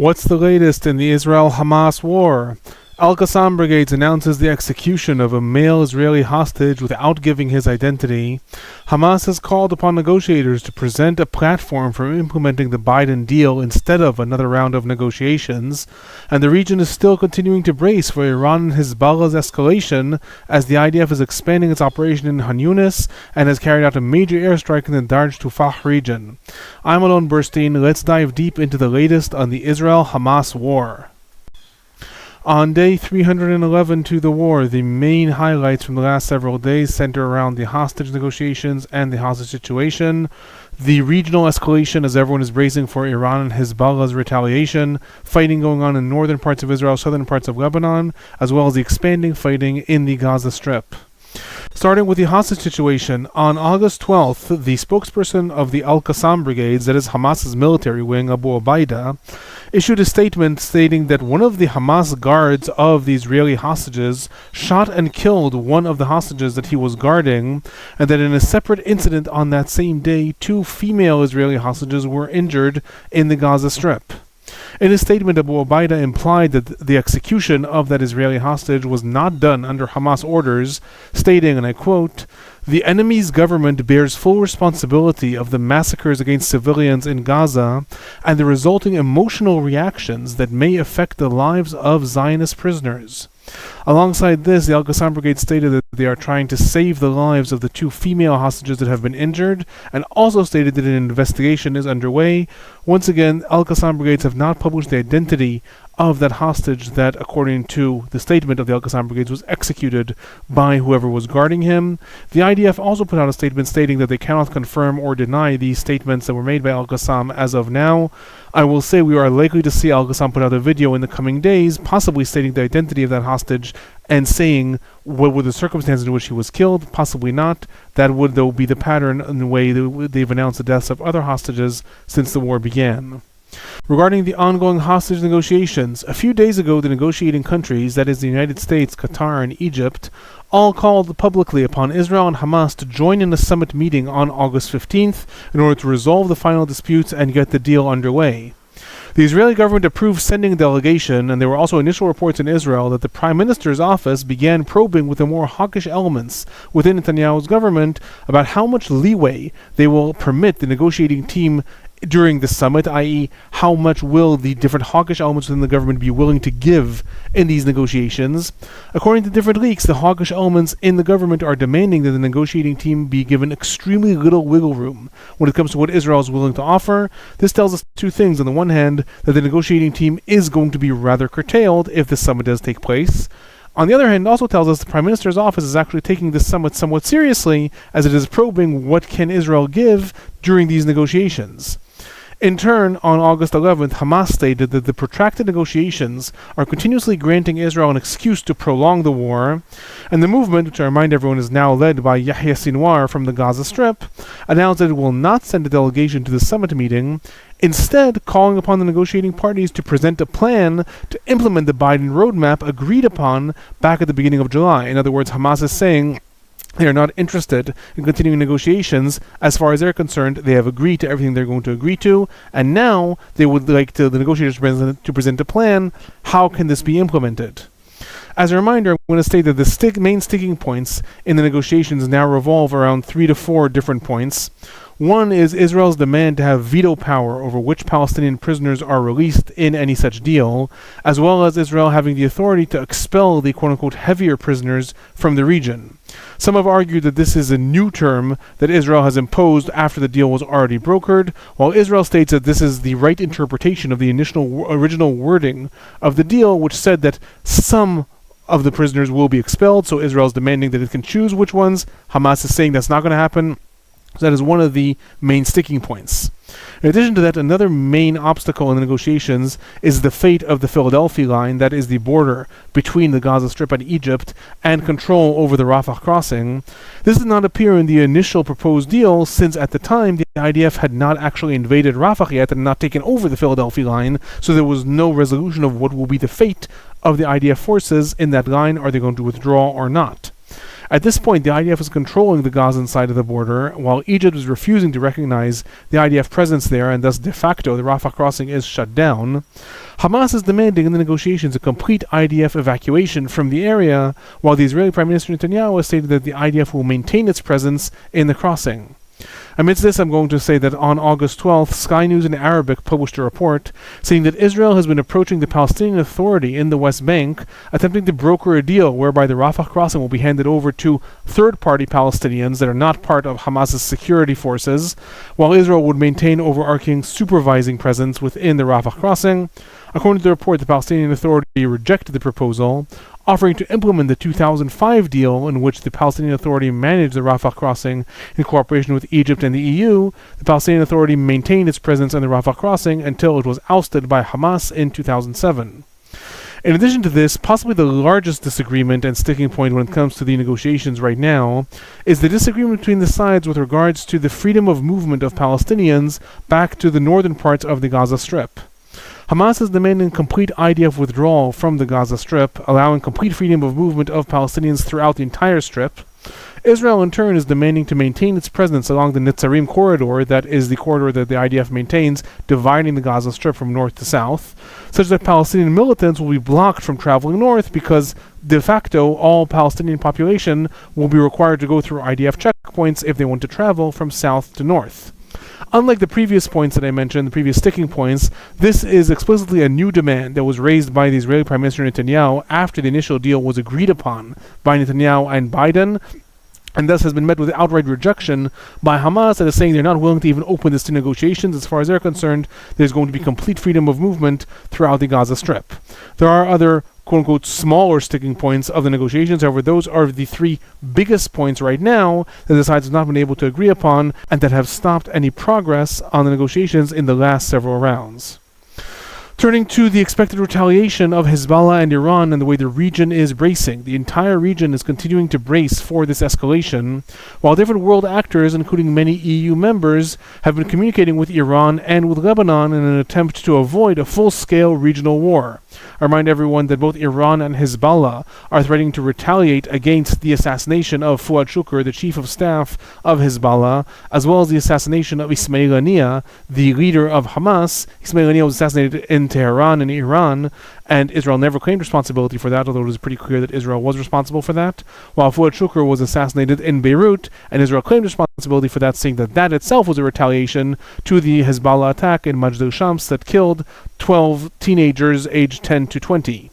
What's the latest in the Israel-Hamas War? Al-Qassam Brigades announces the execution of a male Israeli hostage without giving his identity. Hamas has called upon negotiators to present a platform for implementing the Biden deal instead of another round of negotiations. And the region is still continuing to brace for Iran and Hezbollah's escalation as the IDF is expanding its operation in Han Yunis and has carried out a major airstrike in the Darj Tufts region. I'm Alon Burstein. Let's dive deep into the latest on the Israel-Hamas War. On day 311 to the war, the main highlights from the last several days center around the hostage negotiations and the hostage situation, the regional escalation as everyone is bracing for Iran and Hezbollah's retaliation, fighting going on in northern parts of Israel, southern parts of Lebanon, as well as the expanding fighting in the Gaza Strip. Starting with the hostage situation, on August 12th, the spokesperson of the Al-Qassam Brigades, that is Hamas's military wing, Abu Ubaidah, issued a statement stating that one of the Hamas guards of the Israeli hostages shot and killed one of the hostages that he was guarding, and that in a separate incident on that same day, 2 female Israeli hostages were injured in the Gaza Strip. In his statement, Abu Ubaidah implied that the execution of that Israeli hostage was not done under Hamas orders, stating, and I quote, "The enemy's government bears full responsibility of the massacres against civilians in Gaza and the resulting emotional reactions that may affect the lives of Zionist prisoners." Alongside this, the Al-Qassam Brigade stated that they are trying to save the lives of the 2 female hostages that have been injured, and also stated that an investigation is underway. Once again, Al-Qassam Brigades have not published the identity of that hostage that, according to the statement of the Al-Qassam Brigades, was executed by whoever was guarding him. The IDF also put out a statement stating that they cannot confirm or deny these statements that were made by Al-Qassam as of now. I will say we are likely to see Al-Qassam put out a video in the coming days, possibly stating the identity of that hostage and saying what were the circumstances in which he was killed, possibly not. That would, though, be the pattern in the way they've announced the deaths of other hostages since the war began. Regarding the ongoing hostage negotiations, a few days ago the negotiating countries, that is the United States, Qatar, and Egypt, all called publicly upon Israel and Hamas to join in a summit meeting on August 15th in order to resolve the final disputes and get the deal underway. The Israeli government approved sending a delegation, and there were also initial reports in Israel that the Prime Minister's office began probing with the more hawkish elements within Netanyahu's government about how much leeway they will permit the negotiating team during the summit, i.e., how much will the different hawkish elements within the government be willing to give in these negotiations. According to different leaks, the hawkish elements in the government are demanding that the negotiating team be given extremely little wiggle room when it comes to what Israel is willing to offer. This tells us 2 things. On the one hand, that the negotiating team is going to be rather curtailed if the summit does take place. On the other hand, it also tells us the Prime Minister's office is actually taking this summit somewhat seriously, as it is probing what can Israel give during these negotiations. In turn, on August 11th, Hamas stated that the protracted negotiations are continuously granting Israel an excuse to prolong the war, and the movement, which I remind everyone is now led by Yahya Sinwar from the Gaza Strip, announced that it will not send a delegation to the summit meeting, instead calling upon the negotiating parties to present a plan to implement the Biden roadmap agreed upon back at the beginning of July. In other words, Hamas is saying they are not interested in continuing negotiations. As far as they're concerned, they have agreed to everything they're going to agree to, and now they would like the negotiators to present a plan. How can this be implemented? As a reminder, I'm going to state that the main sticking points in the negotiations now revolve around 3 to 4 different points. One is Israel's demand to have veto power over which Palestinian prisoners are released in any such deal, as well as Israel having the authority to expel the quote-unquote heavier prisoners from the region. Some have argued that this is a new term that Israel has imposed after the deal was already brokered, while Israel states that this is the right interpretation of the original wording of the deal, which said that some of the prisoners will be expelled, so Israel is demanding that it can choose which ones. Hamas is saying that's not going to happen. So that is one of the main sticking points. In addition to that, another main obstacle in the negotiations is the fate of the Philadelphia line, that is the border between the Gaza Strip and Egypt, and control over the Rafah crossing. This did not appear in the initial proposed deal, since at the time the IDF had not actually invaded Rafah yet and not taken over the Philadelphia line, so there was no resolution of what will be the fate of the IDF forces in that line. Are they going to withdraw or not? At this point, the IDF is controlling the Gazan side of the border, while Egypt is refusing to recognize the IDF presence there, and thus de facto the Rafah crossing is shut down. Hamas is demanding in the negotiations a complete IDF evacuation from the area, while the Israeli Prime Minister Netanyahu has stated that the IDF will maintain its presence in the crossing. Amidst this, I'm going to say that on August 12th, Sky News in Arabic published a report saying that Israel has been approaching the Palestinian Authority in the West Bank, attempting to broker a deal whereby the Rafah crossing will be handed over to third-party Palestinians that are not part of Hamas's security forces, while Israel would maintain overarching supervising presence within the Rafah crossing. According to the report, the Palestinian Authority rejected the proposal, offering to implement the 2005 deal in which the Palestinian Authority managed the Rafah crossing in cooperation with Egypt and the EU. The Palestinian Authority maintained its presence on the Rafah crossing until it was ousted by Hamas in 2007. In addition to this, possibly the largest disagreement and sticking point when it comes to the negotiations right now is the disagreement between the sides with regards to the freedom of movement of Palestinians back to the northern parts of the Gaza Strip. Hamas is demanding complete IDF withdrawal from the Gaza Strip, allowing complete freedom of movement of Palestinians throughout the entire strip. Israel, in turn, is demanding to maintain its presence along the Netzarim corridor, that is the corridor that the IDF maintains, dividing the Gaza Strip from north to south, such that Palestinian militants will be blocked from traveling north because, de facto, all Palestinian population will be required to go through IDF checkpoints if they want to travel from south to north. Unlike the previous points that I mentioned, the previous sticking points, this is explicitly a new demand that was raised by the Israeli Prime Minister Netanyahu after the initial deal was agreed upon by Netanyahu and Biden, and thus has been met with outright rejection by Hamas, that is saying they're not willing to even open this to negotiations. As far as they're concerned, there's going to be complete freedom of movement throughout the Gaza Strip. There are other quote-unquote smaller sticking points of the negotiations. However, those are the three biggest points right now that the sides have not been able to agree upon and that have stopped any progress on the negotiations in the last several rounds. Turning to the expected retaliation of Hezbollah and Iran and the way the region is bracing. The entire region is continuing to brace for this escalation, while different world actors, including many EU members, have been communicating with Iran and with Lebanon in an attempt to avoid a full-scale regional war. I remind everyone that both Iran and Hezbollah are threatening to retaliate against the assassination of Fuad Shukr, the chief of staff of Hezbollah, as well as the assassination of Ismail Haniyeh, the leader of Hamas. Ismail Haniyeh was assassinated in Tehran in Iran, and Israel never claimed responsibility for that, although it was pretty clear that Israel was responsible for that, while Fuad Shukr was assassinated in Beirut, and Israel claimed responsibility for that, saying that that itself was a retaliation to the Hezbollah attack in Majd al-Shams that killed 12 teenagers aged 10 to 20.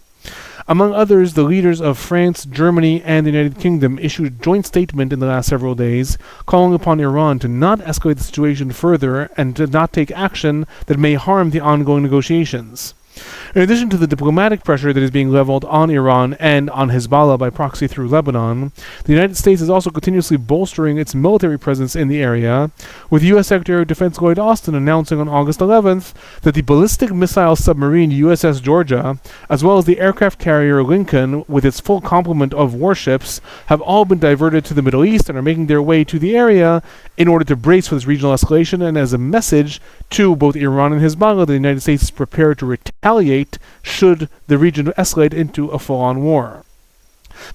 Among others, the leaders of France, Germany, and the United Kingdom issued a joint statement in the last several days, calling upon Iran to not escalate the situation further and to not take action that may harm the ongoing negotiations. In addition to the diplomatic pressure that is being leveled on Iran and on Hezbollah by proxy through Lebanon, the United States is also continuously bolstering its military presence in the area, with U.S. Secretary of Defense Lloyd Austin announcing on August 11th that the ballistic missile submarine USS Georgia, as well as the aircraft carrier Lincoln with its full complement of warships, have all been diverted to the Middle East and are making their way to the area in order to brace for this regional escalation, and as a message to both Iran and Hezbollah, the United States is prepared to retaliate should the region escalate into a full-on war.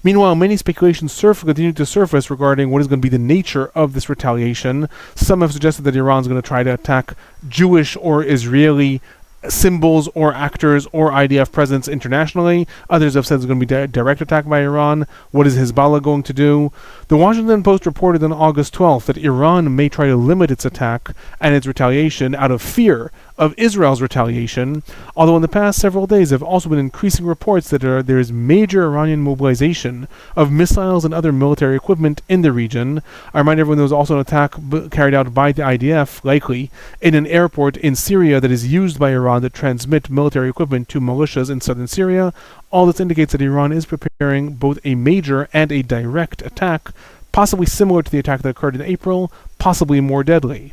Meanwhile, many speculations continue to surface regarding what is going to be the nature of this retaliation. Some have suggested that Iran is going to try to attack Jewish or Israeli symbols or actors or IDF presence internationally. Others have said it's going to be direct attack by Iran. What is Hezbollah going to do? The Washington Post reported on August 12th that Iran may try to limit its attack and its retaliation out of fear of Israel's retaliation, although in the past several days there have also been increasing reports that there is major Iranian mobilization of missiles and other military equipment in the region. I remind everyone there was also an attack carried out by the IDF, likely, in an airport in Syria that is used by Iran to transmit military equipment to militias in southern Syria. All this indicates that Iran is preparing both a major and a direct attack, possibly similar to the attack that occurred in April, possibly more deadly.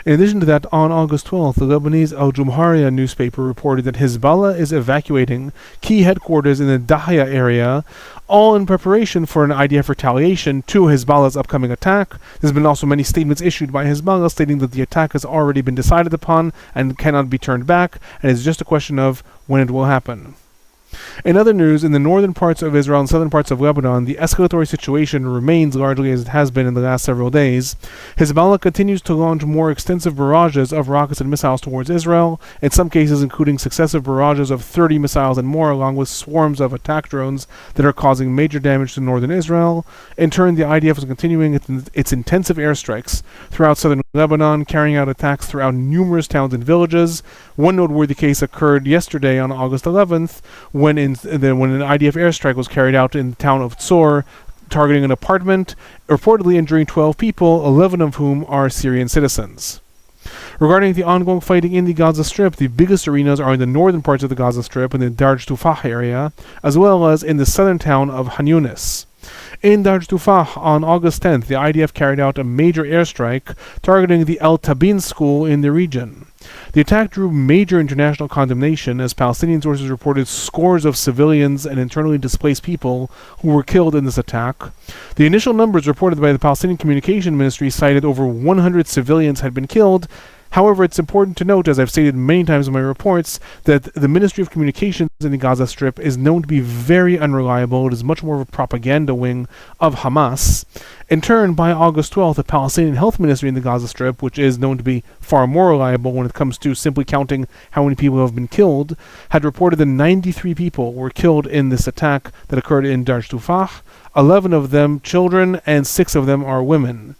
In addition to that, on August 12th, the Lebanese Al-Jumhariya newspaper reported that Hezbollah is evacuating key headquarters in the Dahya area, all in preparation for an IDF retaliation to Hezbollah's upcoming attack. There's been also many statements issued by Hezbollah stating that the attack has already been decided upon and cannot be turned back, and it's just a question of when it will happen. In other news, in the northern parts of Israel and southern parts of Lebanon, the escalatory situation remains largely as it has been in the last several days. Hezbollah continues to launch more extensive barrages of rockets and missiles towards Israel, in some cases including successive barrages of 30 missiles and more, along with swarms of attack drones that are causing major damage to northern Israel. In turn, the IDF is continuing its intensive airstrikes throughout southern Lebanon, carrying out attacks throughout numerous towns and villages. One noteworthy case occurred yesterday on August 11th, when an IDF airstrike was carried out in the town of Tzor, targeting an apartment, reportedly injuring 12 people, 11 of whom are Syrian citizens. Regarding the ongoing fighting in the Gaza Strip, the biggest arenas are in the northern parts of the Gaza Strip, in the Darj Tufah area, as well as in the southern town of Han Yunis. In Darj Tufah, on August 10th, the IDF carried out a major airstrike targeting the El Tabin school in the region. The attack drew major international condemnation, as Palestinian sources reported scores of civilians and internally displaced people who were killed in this attack. The initial numbers reported by the Palestinian Communication Ministry cited over 100 civilians had been killed. However, it's important to note, as I've stated many times in my reports, that the Ministry of Communications in the Gaza Strip is known to be very unreliable. It is much more of a propaganda wing of Hamas. In turn, by August 12th, the Palestinian Health Ministry in the Gaza Strip, which is known to be far more reliable when it comes to simply counting how many people have been killed, had reported that 93 people were killed in this attack that occurred in Darj Tufah, 11 of them children, and 6 of them are women.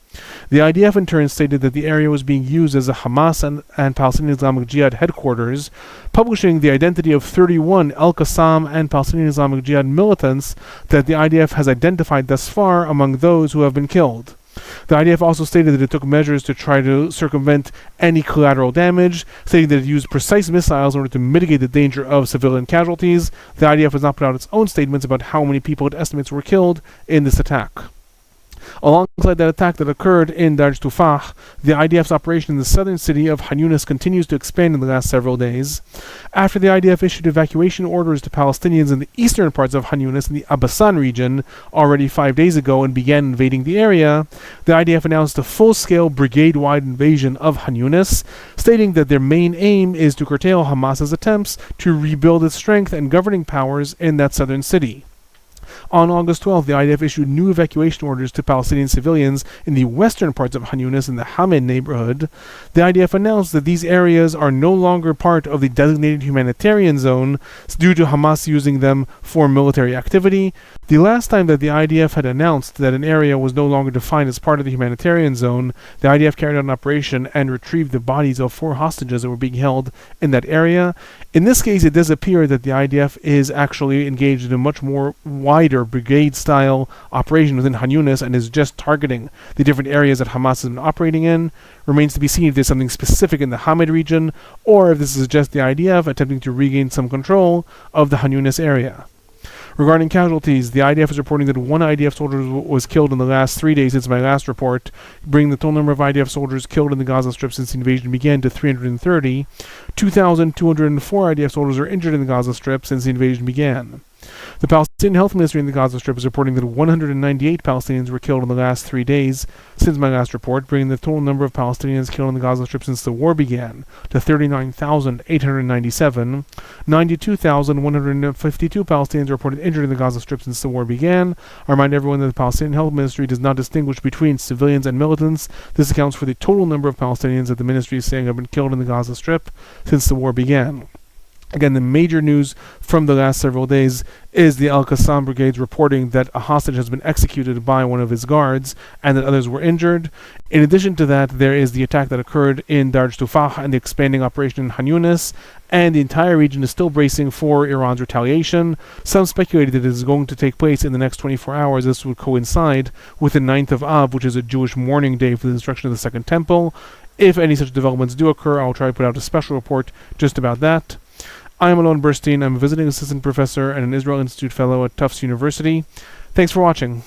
The IDF in turn stated that the area was being used as a Hamas and Palestinian Islamic Jihad headquarters, publishing the identity of 31 Al-Qassam and Palestinian Islamic Jihad militants that the IDF has identified thus far among those who have been killed. The IDF also stated that it took measures to try to circumvent any collateral damage, stating that it used precise missiles in order to mitigate the danger of civilian casualties. The IDF has not put out its own statements about how many people it estimates were killed in this attack. Alongside that attack that occurred in Darj Tufah, the IDF's operation in the southern city of Han Yunis continues to expand in the last several days. After the IDF issued evacuation orders to Palestinians in the eastern parts of Han Yunis in the Abbasan region already 5 days ago and began invading the area, the IDF announced a full-scale brigade-wide invasion of Han Yunis, stating that their main aim is to curtail Hamas's attempts to rebuild its strength and governing powers in that southern city. On August 12th, the IDF issued new evacuation orders to Palestinian civilians in the western parts of Han Yunis in the Hamed neighborhood. The IDF announced that these areas are no longer part of the designated humanitarian zone due to Hamas using them for military activity. The last time that the IDF had announced that an area was no longer defined as part of the humanitarian zone, the IDF carried out an operation and retrieved the bodies of 4 hostages that were being held in that area. In this case, it does appear that the IDF is actually engaged in a much more wider brigade-style operation within Han Yunis and is just targeting the different areas that Hamas has been operating in. Remains to be seen if there's something specific in the Hamed region, or if this is just the IDF attempting to regain some control of the Han Yunis area. Regarding casualties, the IDF is reporting that 1 IDF soldier was killed in the last 3 days since my last report, bringing the total number of IDF soldiers killed in the Gaza Strip since the invasion began to 330. 2,204 IDF soldiers are injured in the Gaza Strip since the invasion began. The Palestinian Health Ministry in the Gaza Strip is reporting that 198 Palestinians were killed in the last 3 days since my last report, bringing the total number of Palestinians killed in the Gaza Strip since the war began to 39,897. 92,152 Palestinians reported injured in the Gaza Strip since the war began. I remind everyone that the Palestinian Health Ministry does not distinguish between civilians and militants. This accounts for the total number of Palestinians that the ministry is saying have been killed in the Gaza Strip since the war began. Again, the major news from the last several days is the Al-Qassam brigades reporting that a hostage has been executed by one of his guards and that others were injured. In addition to that, there is the attack that occurred in Darj Tufah and the expanding operation in Han Yunis, and the entire region is still bracing for Iran's retaliation. Some speculated that it is going to take place in the next 24 hours. This would coincide with the 9th of Av, which is a Jewish mourning day for the destruction of the Second Temple. If any such developments do occur, I'll try to put out a special report just about that. I am Alon Burstein. I'm a visiting assistant professor and an Israel Institute fellow at Tufts University. Thanks for watching.